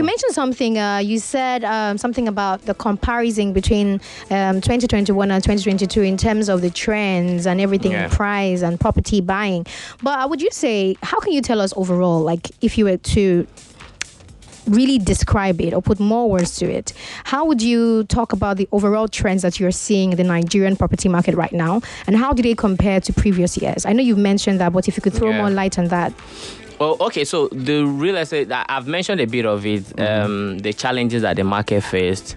You mentioned something. You said something about the comparison between 2021 and 2022 in terms of the trends and everything, price and property buying. But would you say, how can you tell us overall, like if you were to really describe it or put more words to it, how would you talk about the overall trends that you're seeing in the Nigerian property market right now, and how do they compare to previous years? I know you've mentioned that, but if you could throw more light on that. Well, okay, so the real estate, I've mentioned a bit of it, the challenges that the market faced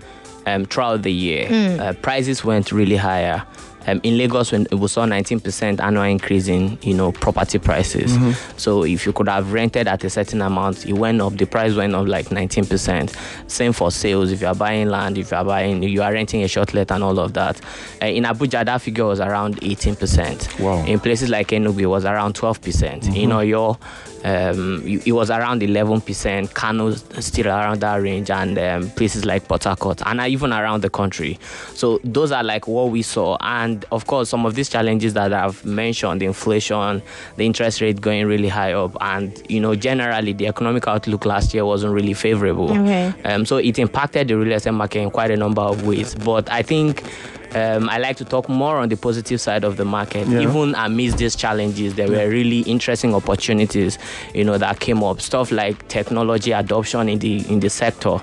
throughout the year. Prices went really higher. In Lagos, when we saw 19% annual increase in, property prices. So if you could have rented at a certain amount, it went up. The price went up like 19%. Same for sales. If you are buying land, you are renting a short let and all of that. In Abuja, that figure was around 18%. Wow. In places like Enugu, it was around 12%. In Oyo, it was around 11%. Kano still around that range, and places like Port Harcourt, and even around the country. So those are like what we saw. And of course, some of these challenges that I've mentioned, the inflation, the interest rate going really high up, and generally the economic outlook last year wasn't really favorable. So it impacted the real estate market in quite a number of ways. But I think I like to talk more on the positive side of the market. Even amidst these challenges, there were really interesting opportunities, that came up. Stuff like technology adoption in the sector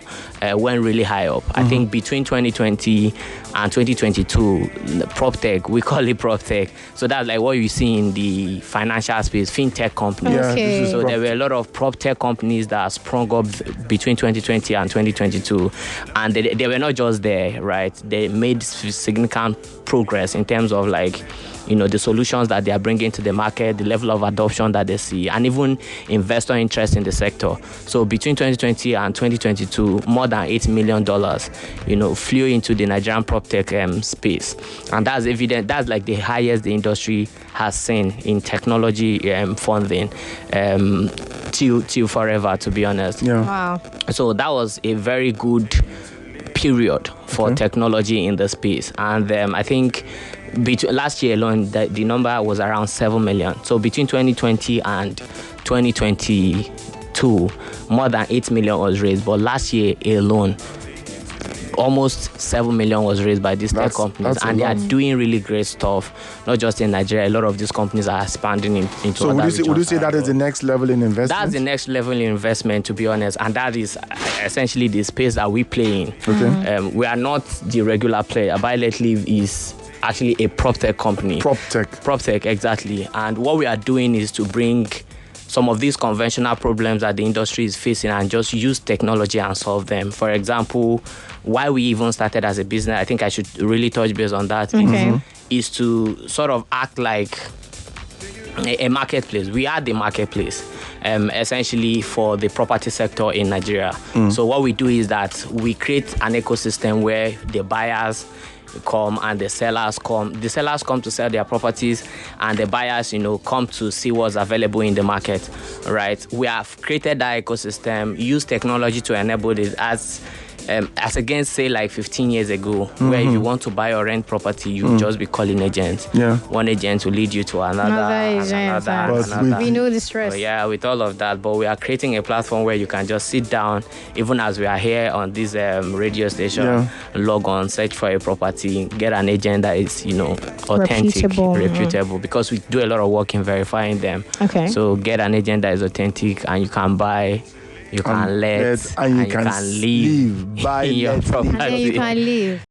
went really high up. I think between 2020 and 2022, prop tech, we call it prop tech. So that's like what you see in the financial space, fintech companies. So there were a lot of prop tech companies that sprung up between 2020 and 2022, and they were not just there, right? They made significant progress in terms of the solutions that they are bringing to the market, the level of adoption that they see, and even investor interest in the sector. So between 2020 and 2022, more than $8 million, flew into the Nigerian prop tech space. And that's evident. That's like the highest the industry has seen in technology funding till forever, to be honest. Wow. So that was a very good period for technology in the space. And I think last year alone, the number was around 7 million. So between 2020 and 2022, more than 8 million was raised. But last year alone, almost 7 million was raised by these tech companies, and they are doing really great stuff, not just in Nigeria. A lot of these companies are expanding into other regions. So would you say that is the next level in investment? That's the next level in investment, to be honest, and that is essentially the space that we play in. We are not the regular player. BuyLetLive is actually a prop tech company. Prop tech, exactly. And what we are doing is to bring some of these conventional problems that the industry is facing and just use technology and solve them. For example, why we even started as a business, I think I should really touch base on that, is to sort of act like a marketplace. We are the marketplace, essentially, for the property sector in Nigeria. So what we do is that we create an ecosystem where the buyers come and the sellers come. The sellers come to sell their properties, and the buyers, come to see what's available in the market, right? We have created that ecosystem, use technology to enable it as against, say, like 15 years ago, where if you want to buy or rent property, you just be calling agents. One agent will lead you to another. We know the stress. So, with all of that, but we are creating a platform where you can just sit down, even as we are here on this radio station, log on, search for a property, get an agent that is, authentic, reputable, because we do a lot of work in verifying them. So get an agent that is authentic, and you can buy, you can let, and you can live in your property. And you can live.